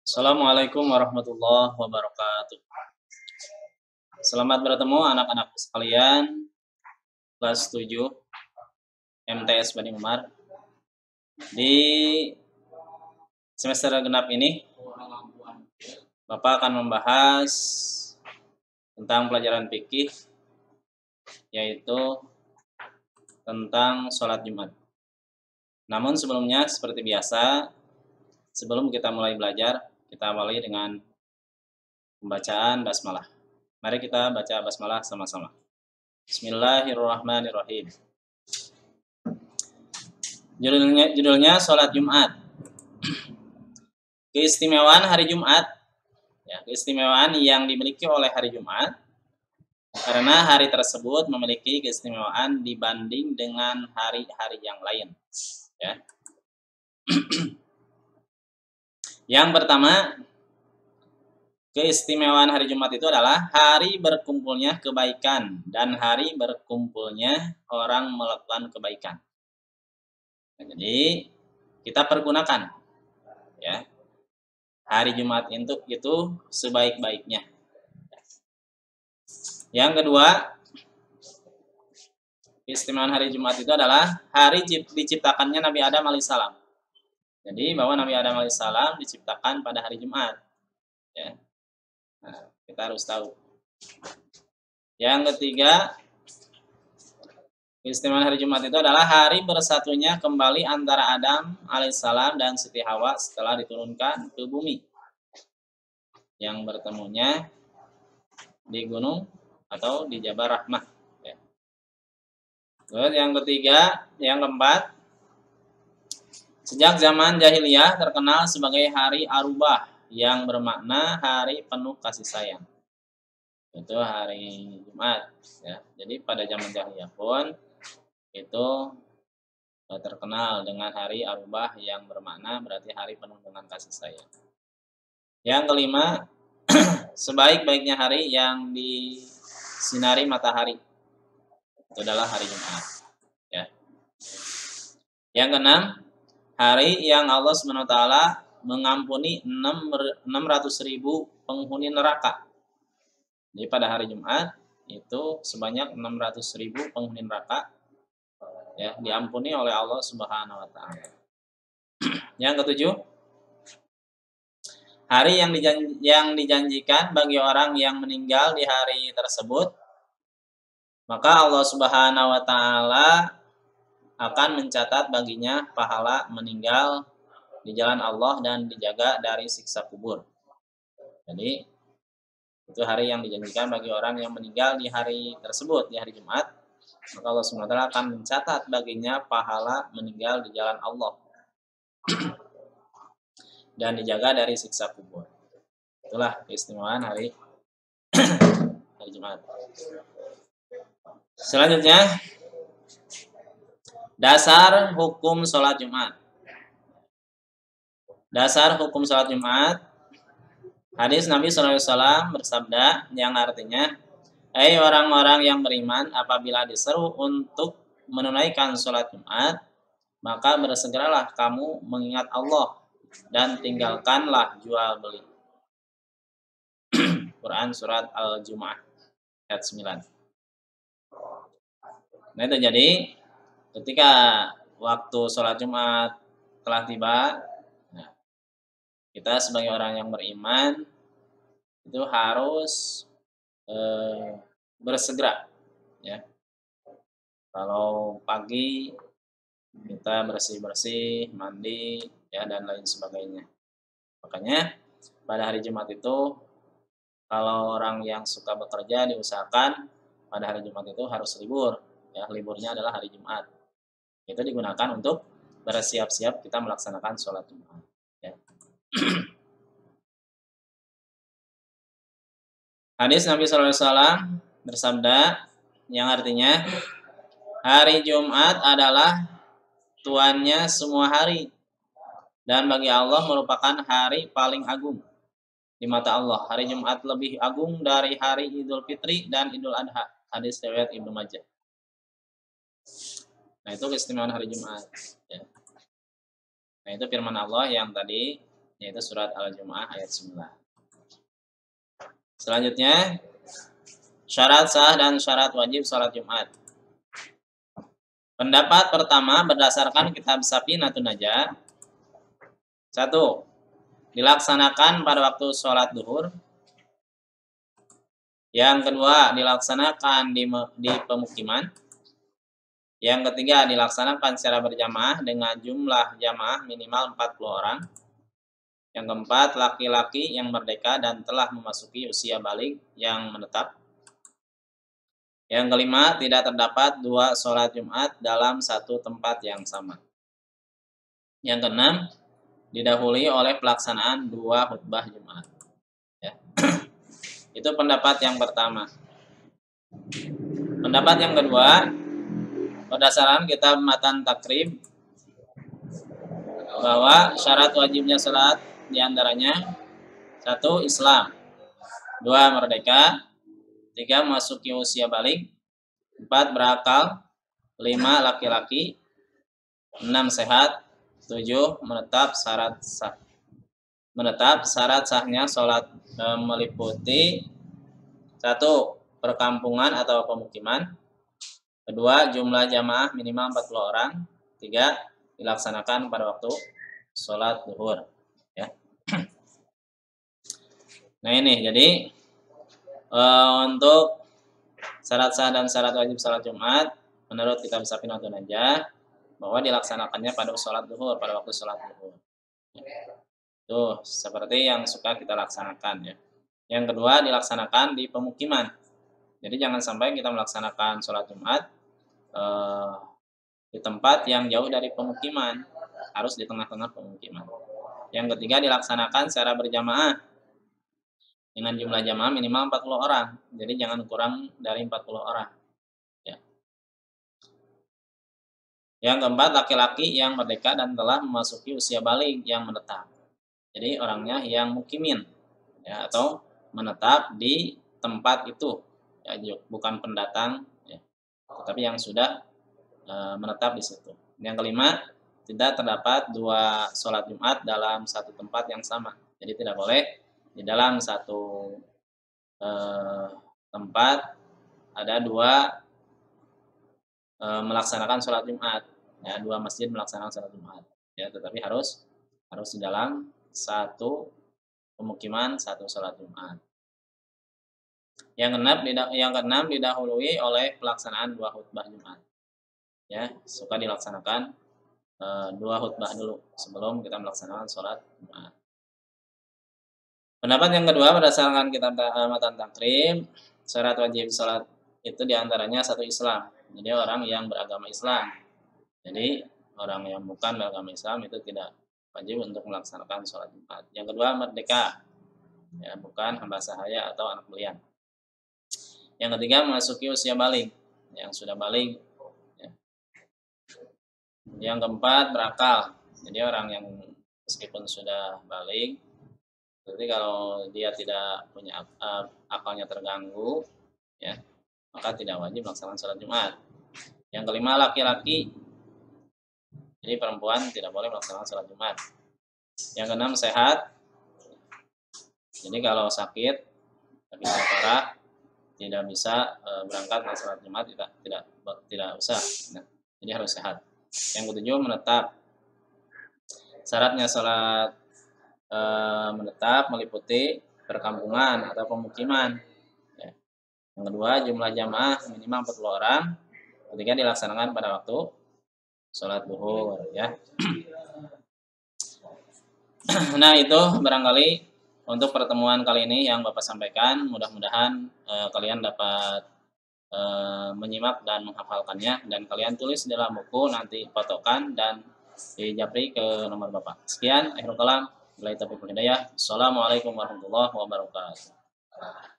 Assalamualaikum warahmatullahi wabarakatuh. Selamat bertemu anak-anak sekalian kelas 7 MTS Bani Umar. Di semester genap ini Bapak akan membahas tentang pelajaran fikih, yaitu tentang sholat Jumat. Namun sebelumnya seperti biasa, sebelum kita mulai belajar, kita awali dengan pembacaan basmalah. Mari kita baca basmalah sama-sama. Bismillahirrahmanirrahim. Judulnya sholat Jumat. Keistimewaan hari Jumat, keistimewaan yang dimiliki oleh hari Jumat, karena hari tersebut memiliki keistimewaan dibanding dengan hari-hari yang lain. Ya. Yang pertama, keistimewaan hari Jumat itu adalah hari berkumpulnya kebaikan dan hari berkumpulnya orang melakukan kebaikan. Nah, jadi kita pergunakan ya hari Jumat itu sebaik-baiknya. Yang kedua, keistimewaan hari Jumat itu adalah hari diciptakannya Nabi Adam alaihissalam. Jadi bahwa Nabi Adam alaihissalam diciptakan pada hari Jumat. Ya. Nah, kita harus tahu. Yang ketiga, keistimewaan hari Jumat itu adalah hari bersatunya kembali antara Adam alaihissalam dan Siti Hawa setelah diturunkan ke bumi. Yang bertemunya di gunung atau di Jabal Rahmah. Ya. Terus yang keempat, sejak zaman jahiliyah terkenal sebagai hari Arubah yang bermakna hari penuh kasih sayang. Itu hari Jumat. Ya. Jadi pada zaman jahiliyah pun itu terkenal dengan hari Arubah yang bermakna berarti hari penuh dengan kasih sayang. Yang kelima, sebaik-baiknya hari yang disinari matahari itu adalah hari Jumat. Ya. Yang keenam, hari yang Allah SWT mengampuni 600.000 penghuni neraka. Jadi pada hari Jumat itu sebanyak 600.000 penghuni neraka ya diampuni oleh Allah Subhanahu wa taala. Yang ketujuh, hari yang dijanjikan bagi orang yang meninggal di hari tersebut, maka Allah Subhanahu wa taala akan mencatat baginya pahala meninggal di jalan Allah dan dijaga dari siksa kubur. Jadi itu hari yang dijanjikan bagi orang yang meninggal di hari tersebut, di hari Jumat, maka Allah SWT akan mencatat baginya pahala meninggal di jalan Allah dan dijaga dari siksa kubur. Itulah keistimewaan hari Jumat. Selanjutnya, dasar hukum sholat Jumat. Dasar hukum sholat Jumat, hadis Nabi SAW bersabda yang artinya, hai orang-orang yang beriman, apabila diseru untuk menunaikan sholat Jumat, maka bersegeralah kamu mengingat Allah dan tinggalkanlah jual beli. Quran surat Al-Jumu'ah ayat 9. Nah itu jadi ketika waktu sholat Jumat telah tiba, kita sebagai orang yang beriman itu harus bersegera ya. Kalau pagi kita bersih-bersih, mandi ya dan lain sebagainya. Makanya pada hari Jumat itu kalau orang yang suka bekerja diusahakan pada hari Jumat itu harus libur ya, liburnya adalah hari Jumat. Itu digunakan untuk bersiap-siap kita melaksanakan sholat Jumat ya. Hadis Nabi SAW bersabda yang artinya, hari Jumat adalah tuannya semua hari dan bagi Allah merupakan hari paling agung di mata Allah. Hari Jumat lebih agung dari hari Idul Fitri dan Idul Adha. Hadis riwayat Ibnu Majah. Nah itu keistimewaan hari Jumat ya. Nah itu firman Allah yang tadi yaitu surat Al-Jumu'ah ayat 9. Selanjutnya, syarat sah dan syarat wajib sholat Jumat. Pendapat pertama berdasarkan kitab Safinatun Najah. 1. Dilaksanakan pada waktu sholat duhur. Yang kedua, dilaksanakan di pemukiman. Yang ketiga, dilaksanakan secara berjamaah dengan jumlah jamaah minimal 40 orang. Yang keempat, laki-laki yang merdeka dan telah memasuki usia balik yang menetap. Yang kelima, tidak terdapat dua sholat Jumat dalam satu tempat yang sama. Yang keenam, didahului oleh pelaksanaan dua khutbah Jumat. Ya. Itu pendapat yang pertama. Pendapat yang kedua, berdasarkan kitab Matan Takrib, bahwa syarat wajibnya sholat diantaranya 1. Islam, 2. Merdeka, 3. Memasuki usia balik, 4. Berakal, 5. Laki-laki, 6. Sehat, 7. Menetap syarat sah. Menetap syarat sahnya sholat meliputi 1. Perkampungan atau pemukiman, 2. Jumlah jamaah minimal 40 orang, 3. Dilaksanakan pada waktu sholat duhur. Ya. Nah ini jadi untuk syarat sah dan syarat wajib sholat Jumat menurut kitab Safinatun Najah bahwa dilaksanakannya pada sholat duhur, pada waktu sholat duhur. Tuh seperti yang suka kita laksanakan ya. Yang kedua, dilaksanakan di pemukiman. Jadi jangan sampai kita melaksanakan sholat Jumat di tempat yang jauh dari pemukiman, harus di tengah-tengah pemukiman. Yang ketiga, dilaksanakan secara berjamaah dengan jumlah jamaah minimal 40 orang. Jadi jangan kurang dari 40 orang. Ya. Yang keempat, laki-laki yang merdeka dan telah memasuki usia balik yang menetap. Jadi orangnya yang mukimin ya, atau menetap di tempat itu. Ya, bukan pendatang ya, tetapi yang sudah menetap di situ. Yang kelima, tidak terdapat dua sholat Jumat dalam satu tempat yang sama. Jadi tidak boleh di dalam satu tempat ada dua melaksanakan sholat Jumat, ya, dua masjid melaksanakan sholat Jumat, ya, tetapi harus di dalam satu pemukiman satu sholat Jumat. Yang keenam didahului oleh pelaksanaan dua khutbah Jumat. Ya, suka dilaksanakan dua khutbah dulu sebelum kita melaksanakan sholat Jumat. Pendapat yang kedua berdasarkan kitab Matan Takrib, syarat wajib sholat itu diantaranya 1. Islam. Jadi orang yang beragama Islam. Jadi orang yang bukan beragama Islam itu tidak wajib untuk melaksanakan sholat Jumat. Yang kedua, merdeka. Ya, bukan hamba sahaya atau anak belian. Yang ketiga, memasuki usia balik. Yang sudah balik. Ya. Yang keempat, berakal. Jadi orang yang meskipun sudah balik, jadi kalau dia tidak punya akalnya terganggu, ya, maka tidak wajib melaksanakan sholat Jumat. Yang kelima, laki-laki. Jadi perempuan tidak boleh melaksanakan sholat Jumat. Yang keenam, sehat. Jadi kalau sakit parah, tidak bisa berangkat melaksanakan sholat Jumat, tidak usah. Nah, jadi harus sehat. Yang ketujuh, menetap. Syaratnya sholat menetap meliputi perkampungan atau pemukiman. Ya. Yang kedua, jumlah jamaah minimal 40 orang. Ketiga, dilaksanakan pada waktu sholat duhur. Ya. Nah itu barangkali untuk pertemuan kali ini yang Bapak sampaikan. Mudah-mudahan kalian dapat menyimak dan menghafalkannya. Dan kalian tulis dalam buku, nanti fotokan dan dijapri ke nomor Bapak. Sekian, akhirul kalam. Assalamualaikum warahmatullahi wabarakatuh.